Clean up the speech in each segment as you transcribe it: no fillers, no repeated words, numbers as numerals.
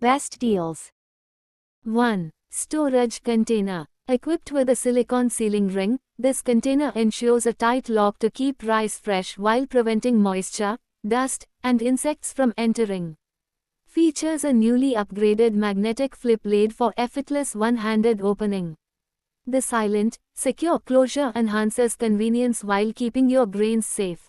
Best deals. 1. Storage container. Equipped with a silicone sealing ring, this container ensures a tight lock to keep rice fresh while preventing moisture, dust, and insects from entering. Features a newly upgraded magnetic flip blade for effortless one-handed opening. The silent, secure closure enhances convenience while keeping your grains safe.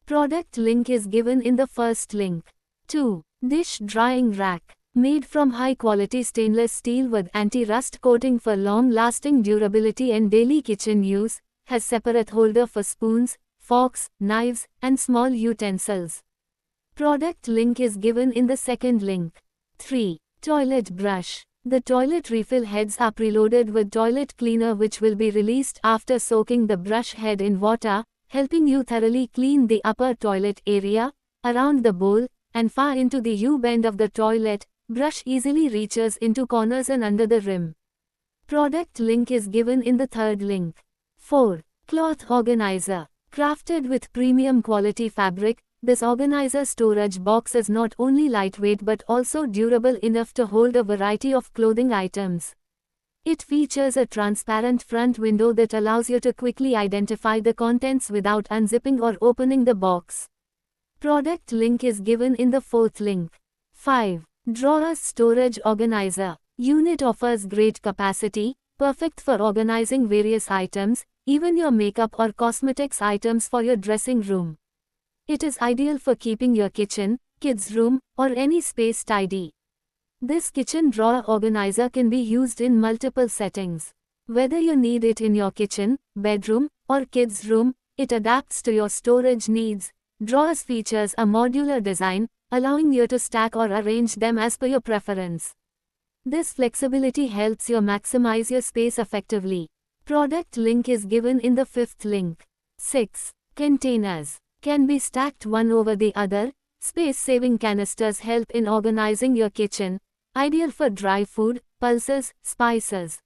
Product link is given in the first link. 2. Dish drying rack. Made from high-quality stainless steel with anti-rust coating for long-lasting durability and daily kitchen use, has separate holder for spoons, forks, knives, and small utensils. Product link is given in the second link. 3. Toilet brush. The toilet refill heads are preloaded with toilet cleaner which will be released after soaking the brush head in water, helping you thoroughly clean the upper toilet area, around the bowl, and far into the U-bend of the toilet. Brush easily reaches into corners and under the rim. Product link is given in the third link. 4. Cloth organizer. Crafted with premium quality fabric, this organizer storage box is not only lightweight but also durable enough to hold a variety of clothing items. It features a transparent front window that allows you to quickly identify the contents without unzipping or opening the box. Product link is given in the fourth link. 5. Drawers storage organizer. Unit offers great capacity, perfect for organizing various items, even your makeup or cosmetics items for your dressing room. It is ideal for keeping your kitchen, kids' room, or any space tidy. This kitchen drawer organizer can be used in multiple settings. Whether you need it in your kitchen, bedroom, or kids' room, it adapts to your storage needs. Drawers features a modular design, allowing you to stack or arrange them as per your preference. This flexibility helps you maximize your space effectively. Product link is given in the fifth link. 6. Containers. Can be stacked one over the other. Space-saving canisters help in organizing your kitchen, ideal for dry food, pulses, spices.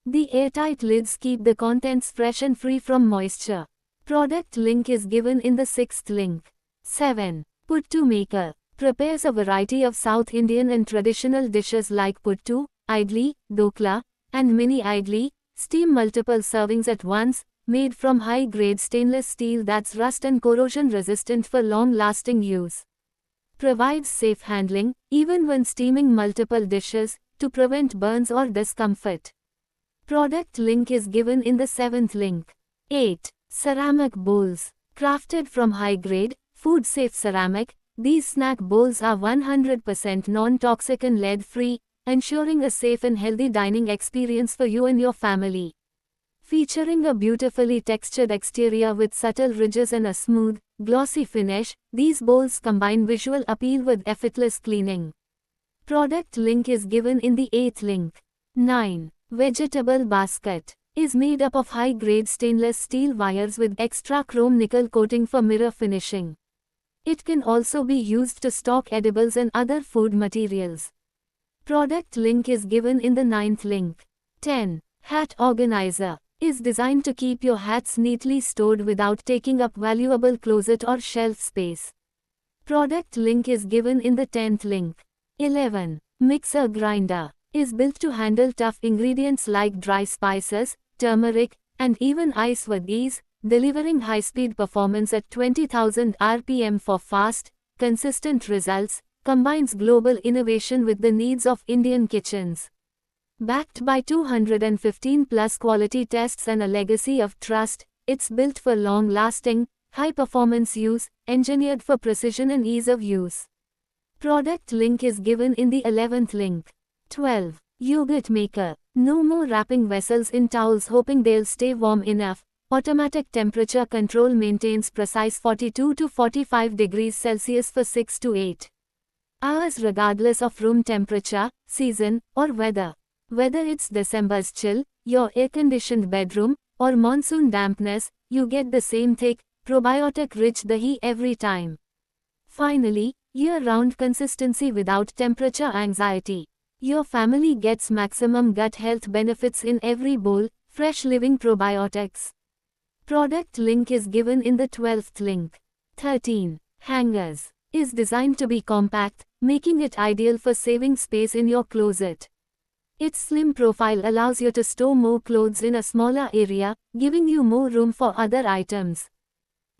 The airtight lids keep the contents fresh and free from moisture. Product link is given in the sixth link. 7. Puttu maker. Prepares a variety of South Indian and traditional dishes like puttu, idli, dokla, and mini idli. Steam multiple servings at once, made from high-grade stainless steel that's rust and corrosion resistant for long-lasting use. Provides safe handling, even when steaming multiple dishes, to prevent burns or discomfort. Product link is given in the seventh link. 8. Ceramic bowls. Crafted from high-grade, food-safe ceramic, these snack bowls are 100% non-toxic and lead-free, ensuring a safe and healthy dining experience for you and your family. Featuring a beautifully textured exterior with subtle ridges and a smooth, glossy finish, these bowls combine visual appeal with effortless cleaning. Product link is given in the 8th link. 9. Vegetable basket. Is made up of high-grade stainless steel wires with extra chrome nickel coating for mirror finishing. It can also be used to stock edibles and other food materials. Product link is given in the 9th link. 10. Hat organizer. Is designed to keep your hats neatly stored without taking up valuable closet or shelf space. Product link is given in the 10th link. 11. Mixer grinder. Is built to handle tough ingredients like dry spices, turmeric, and even ice with ease, delivering high-speed performance at 20,000 RPM for fast, consistent results. Combines global innovation with the needs of Indian kitchens. Backed by 215+ quality tests and a legacy of trust, it's built for long-lasting, high-performance use, engineered for precision and ease of use. Product link is given in the 11th link. 12. Yogurt maker. No more wrapping vessels in towels hoping they'll stay warm enough. Automatic temperature control maintains precise 42 to 45 degrees Celsius for 6 to 8 hours regardless of room temperature, season, or weather. Whether it's December's chill, your air-conditioned bedroom, or monsoon dampness, you get the same thick, probiotic-rich dahi every time. Finally, year-round consistency without temperature anxiety. Your family gets maximum gut health benefits in every bowl, fresh living probiotics. Product link is given in the 12th link. 13. Hangers. Is designed to be compact, making it ideal for saving space in your closet. Its slim profile allows you to store more clothes in a smaller area, giving you more room for other items.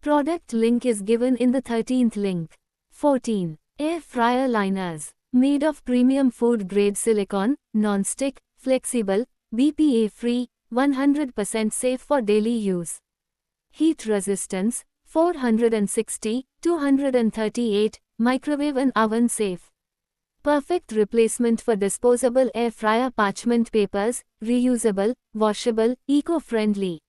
Product link is given in the 13th link. 14. Air fryer liners. Made of premium food-grade silicone, non-stick, flexible, BPA-free, 100% safe for daily use. Heat resistance, 460, 238, microwave and oven safe. Perfect replacement for disposable air fryer parchment papers, reusable, washable, eco-friendly.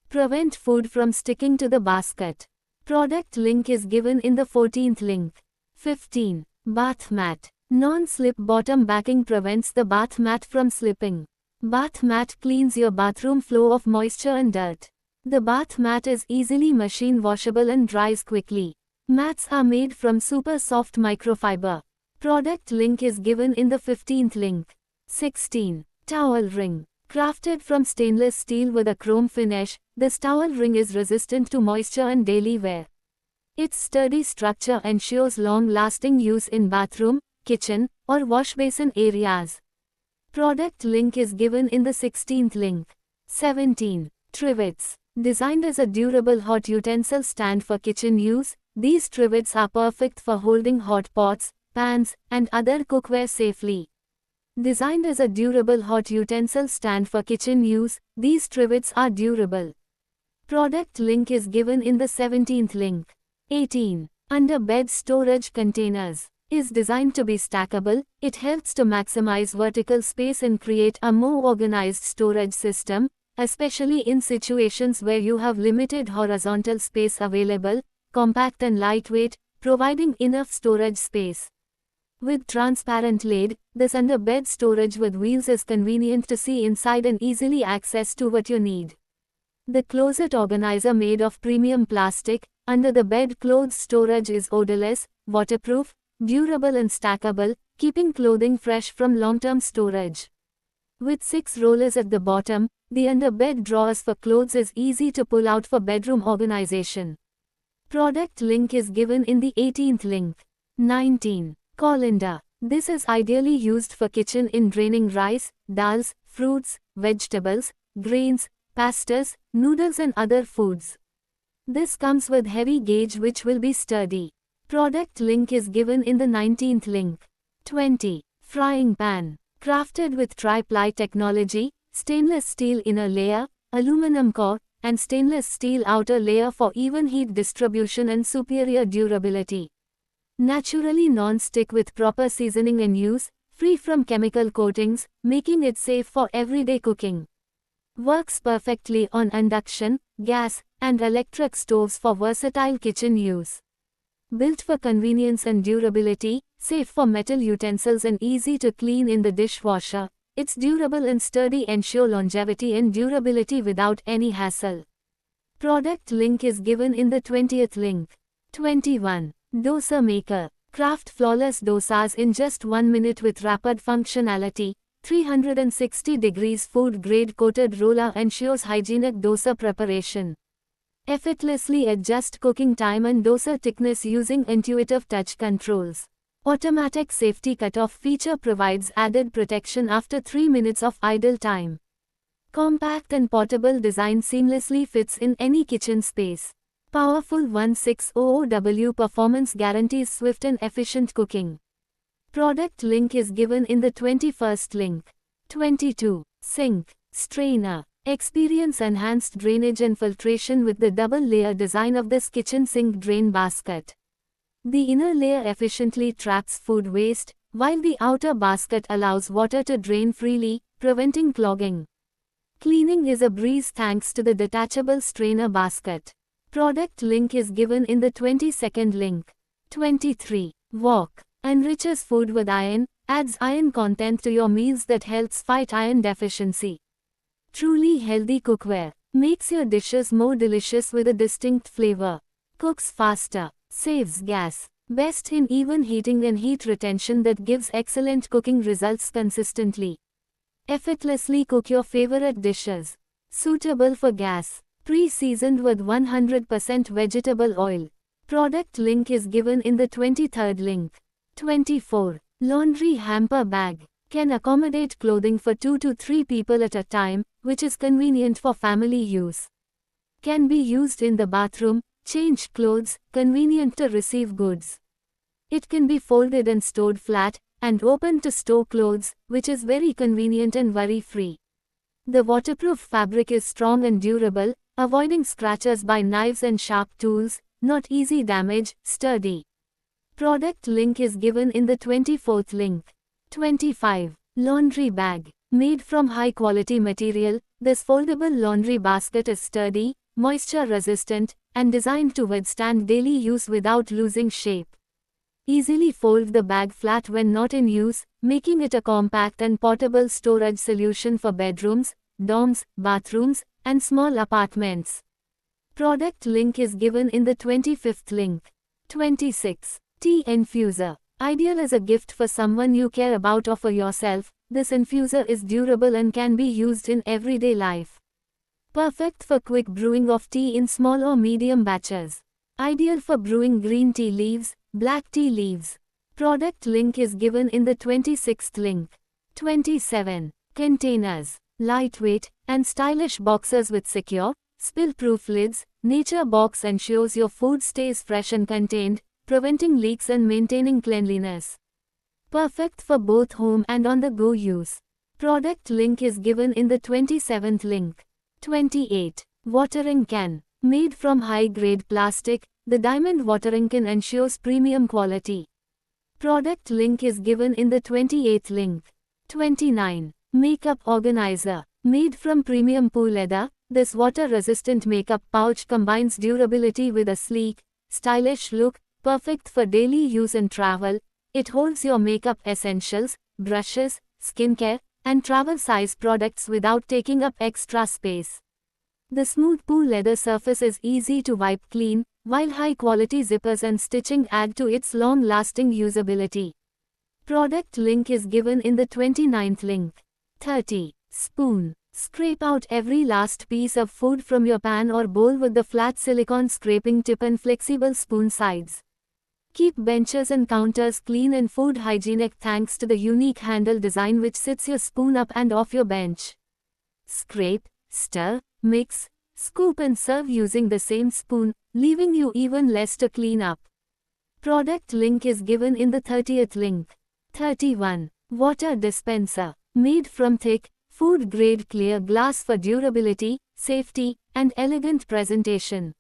Prevent food from sticking to the basket. Product link is given in the 14th link. 15. Bath mat. Non-slip bottom backing prevents the bath mat from slipping. Bath mat cleans your bathroom floor of moisture and dirt. The bath mat is easily machine washable and dries quickly. Mats are made from super soft microfiber. Product link is given in the 15th link. 16. Towel ring. Crafted from stainless steel with a chrome finish, this towel ring is resistant to moisture and daily wear. Its sturdy structure ensures long-lasting use in bathroom, kitchen, or wash basin areas. Product link is given in the 16th link. 17. Trivets. Designed as a durable hot utensil stand for kitchen use, these trivets are perfect for holding hot pots, pans, and other cookware safely. Designed as a durable hot utensil stand for kitchen use, these trivets are durable. Product link is given in the 17th link. 18. Under bed storage containers. Is designed to be stackable, it helps to maximize vertical space and create a more organized storage system, especially in situations where you have limited horizontal space available, compact and lightweight, providing enough storage space. With transparent lid, this under-bed storage with wheels is convenient to see inside and easily access to what you need. The closet organizer made of premium plastic, under-the-bed clothes storage is odorless, waterproof, durable and stackable, keeping clothing fresh from long-term storage. With 6 rollers at the bottom, the under-bed drawers for clothes is easy to pull out for bedroom organization. Product link is given in the 18th link. 19. Colander. This is ideally used for kitchen in draining rice, dals, fruits, vegetables, grains, pastas, noodles and other foods. This comes with heavy gauge which will be sturdy. Product link is given in the 19th link. 20. Frying pan. Crafted with tri-ply technology, stainless steel inner layer, aluminum core, and stainless steel outer layer for even heat distribution and superior durability. Naturally non-stick with proper seasoning and use, free from chemical coatings, making it safe for everyday cooking. Works perfectly on induction, gas, and electric stoves for versatile kitchen use. Built for convenience and durability, safe for metal utensils and easy to clean in the dishwasher, its durable and sturdy ensure longevity and durability without any hassle. Product link is given in the 20th link. 21. Dosa maker. Craft flawless dosas in just 1 minute with rapid functionality. 360 degrees food grade coated roller ensures hygienic dosa preparation. Effortlessly adjust cooking time and dosa thickness using intuitive touch controls. Automatic safety cutoff feature provides added protection after 3 minutes of idle time. Compact and portable design seamlessly fits in any kitchen space. Powerful 1600W performance guarantees swift and efficient cooking. Product link is given in the 21st link. 22. Sink. Strainer. Experience enhanced drainage and filtration with the double-layer design of this kitchen sink drain basket. The inner layer efficiently traps food waste, while the outer basket allows water to drain freely, preventing clogging. Cleaning is a breeze thanks to the detachable strainer basket. Product link is given in the 22nd link. 23. Wok. Enriches food with iron, adds iron content to your meals that helps fight iron deficiency. Truly healthy cookware. Makes your dishes more delicious with a distinct flavor. Cooks faster. Saves gas. Best in even heating and heat retention that gives excellent cooking results consistently. Effortlessly cook your favorite dishes. Suitable for gas. Pre-seasoned with 100% vegetable oil. Product link is given in the 23rd link. 24. Laundry hamper bag. Can accommodate clothing for 2 to 3 people at a time, which is convenient for family use. Can be used in the bathroom, change clothes, convenient to receive goods. It can be folded and stored flat, and open to store clothes, which is very convenient and worry-free. The waterproof fabric is strong and durable, avoiding scratches by knives and sharp tools, not easy damage, sturdy. Product link is given in the 24th link. 25. Laundry bag. Made from high-quality material, this foldable laundry basket is sturdy, moisture-resistant, and designed to withstand daily use without losing shape. Easily fold the bag flat when not in use, making it a compact and portable storage solution for bedrooms, dorms, bathrooms, and small apartments. Product link is given in the 25th link. 26. Tea infuser. Ideal as a gift for someone you care about or for yourself, this infuser is durable and can be used in everyday life. Perfect for quick brewing of tea in small or medium batches. Ideal for brewing green tea leaves, black tea leaves. Product link is given in the 26th link. 27. Containers. Lightweight and stylish boxes with secure, spill-proof lids. Nature Box ensures your food stays fresh and contained, preventing leaks and maintaining cleanliness. Perfect for both home and on-the-go use. Product link is given in the 27th link. 28. Watering can. Made from high-grade plastic, the diamond watering can ensures premium quality. Product link is given in the 28th link. 29. Makeup organizer. Made from premium PU leather, this water-resistant makeup pouch combines durability with a sleek, stylish look, perfect for daily use and travel. It holds your makeup essentials, brushes, skincare, and travel-size products without taking up extra space. The smooth PU leather surface is easy to wipe clean, while high-quality zippers and stitching add to its long-lasting usability. Product link is given in the 29th link. 30. Spoon. Scrape out every last piece of food from your pan or bowl with the flat silicone scraping tip and flexible spoon sides. Keep benches and counters clean and food hygienic thanks to the unique handle design which sits your spoon up and off your bench. Scrape, stir, mix, scoop and serve using the same spoon, leaving you even less to clean up. Product link is given in the 30th link. 31. Water dispenser. Made from thick, food-grade clear glass for durability, safety, and elegant presentation.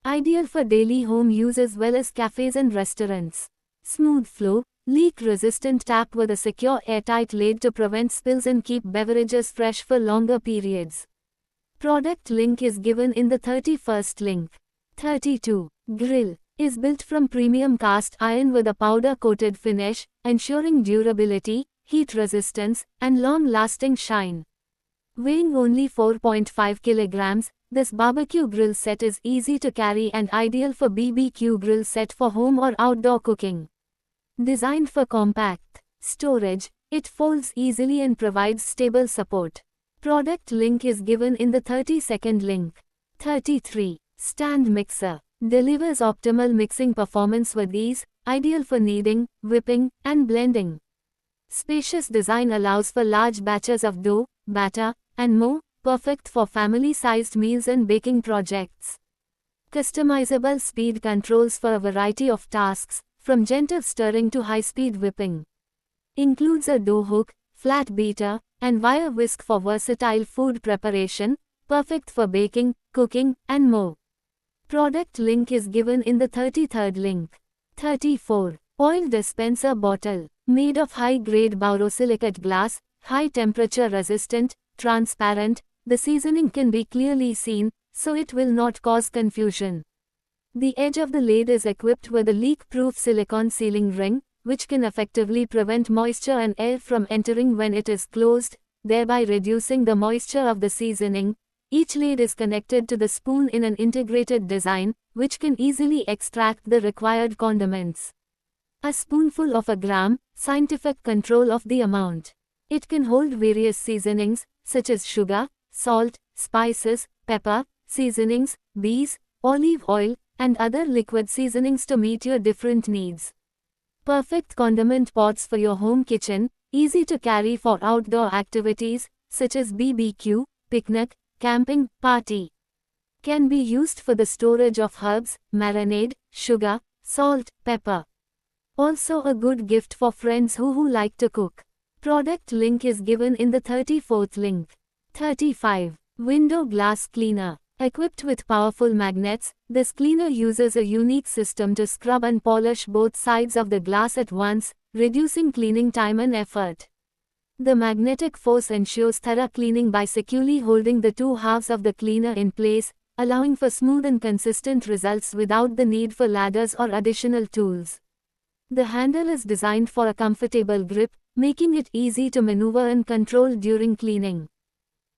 Ideal for daily home use as well as cafes and restaurants. Smooth flow, leak-resistant tap with a secure airtight lid to prevent spills and keep beverages fresh for longer periods. Product link is given in the 31st link. 32. Grill. Is built from premium cast iron with a powder-coated finish, ensuring durability, heat resistance, and long-lasting shine. Weighing only 4.5 kilograms, this barbecue grill set is easy to carry and ideal for BBQ grill set for home or outdoor cooking. Designed for compact storage, it folds easily and provides stable support. Product link is given in the 32nd link. 33. Stand mixer. Delivers optimal mixing performance with ease, ideal for kneading, whipping, and blending. Spacious design allows for large batches of dough, batter, and more, perfect for family-sized meals and baking projects. Customizable speed controls for a variety of tasks, from gentle stirring to high-speed whipping. Includes a dough hook, flat beater, and wire whisk for versatile food preparation, perfect for baking, cooking, and more. Product link is given in the 33rd link. 34. Oil dispenser bottle. Made of high-grade borosilicate glass, high-temperature resistant, transparent, the seasoning can be clearly seen, so it will not cause confusion. The edge of the lid is equipped with a leak-proof silicone sealing ring, which can effectively prevent moisture and air from entering when it is closed, thereby reducing the moisture of the seasoning. Each lid is connected to the spoon in an integrated design, which can easily extract the required condiments. A spoonful of a gram, scientific control of the amount. It can hold various seasonings, such as sugar, salt, spices, pepper, seasonings, bees, olive oil, and other liquid seasonings to meet your different needs. Perfect condiment pots for your home kitchen, easy to carry for outdoor activities, such as BBQ, picnic, camping, party. Can be used for the storage of herbs, marinade, sugar, salt, pepper. Also a good gift for friends who like to cook. Product link is given in the 34th link. 35. Window glass cleaner. Equipped with powerful magnets, this cleaner uses a unique system to scrub and polish both sides of the glass at once, reducing cleaning time and effort. The magnetic force ensures thorough cleaning by securely holding the two halves of the cleaner in place, allowing for smooth and consistent results without the need for ladders or additional tools. The handle is designed for a comfortable grip, making it easy to maneuver and control during cleaning.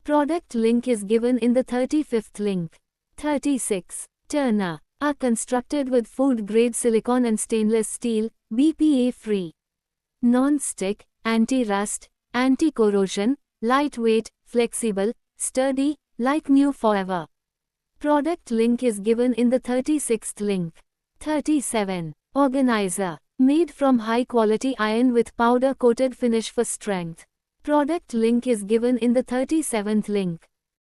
Product link is given in the 35th link. 36. Turner. Are constructed with food-grade silicone and stainless steel, BPA-free. Non-stick, anti-rust, anti-corrosion, lightweight, flexible, sturdy, like new forever. Product link is given in the 36th link. 37. Organizer. Made from high-quality iron with powder-coated finish for strength. Product link is given in the 37th link.